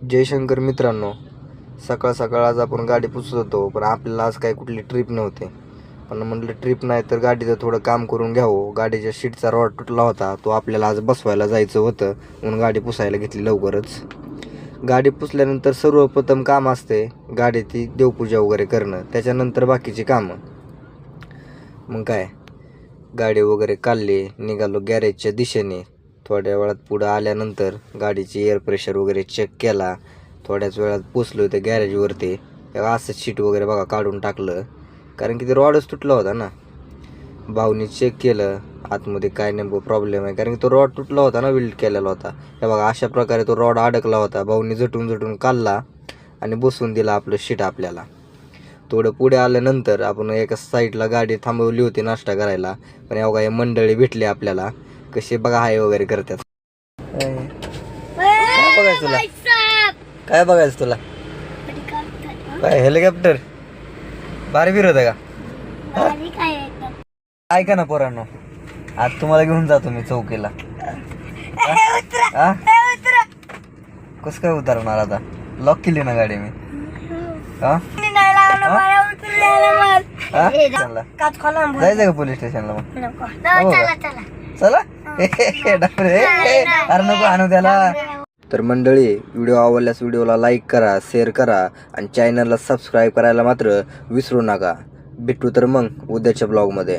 जयशंकर मित्रांनो, सकाळ सकाळ आज आपण गाडी पुसत होतो, पण आपल्याला आज काही कुठली ट्रिप नव्हती. पण म्हटलं ट्रिप नाही तर गाडीचं थोडं काम करून घ्यावं. गाडीच्या शीटचा रॉड तुटला होता, तो आपल्याला आज बसवायला जायचं होतं म्हणून गाडी पुसायला घेतली लवकरच. गाडी पुसल्यानंतर सर्वप्रथम काम असते गाडीची देवपूजा वगैरे करणं, त्याच्यानंतर बाकीची कामं. मग काय, गाडी वगैरे काढली, निघालो गॅरेजच्या दिशेने. थोड्या वेळात पुढं आल्यानंतर गाडीची एअर प्रेशर वगैरे चेक केला. थोड्याच वेळात पोचलो त्या गॅरेजवरती. असं शीट वगैरे बघा काढून टाकलं, कारण की ते रॉडच तुटला होता ना. भाऊनी चेक केलं आतमध्ये काय नेमकं प्रॉब्लेम आहे, कारण की तो रॉड तुटला होता ना, वेल्ड केलेला होता. हे बघा अशा प्रकारे तो रॉड अडकला होता. भाऊनी झटून काढला आणि बसवून दिला आपलं शीट आपल्याला. थोडं पुढे आल्यानंतर आपण एका साईडला गाडी थांबवली होती नाश्ता करायला, पण या बघा मंडळी भेटली आपल्याला. कसे बघा हाय वगैरे करतात. काय बघायचं तुला, काय बघायचं तुला, काय हेलिकॉप्टर भारी फिरत आहे का? ऐका ना पोरांनो, आज तुम्हाला घेऊन जातो मी चौकीला. कस काय उतरणार आता, लॉक केली ना गाडी मी. जायचं का पोलीस स्टेशनला मग? चला अरे नको आणू त्याला. तर मंडळी, व्हिडिओ आवडल्यास व्हिडिओला लाईक करा, शेअर करा आणि चॅनलला सबस्क्राईब करायला मात्र विसरू नका. भेटू तर मग उद्याच्या ब्लॉगमध्ये.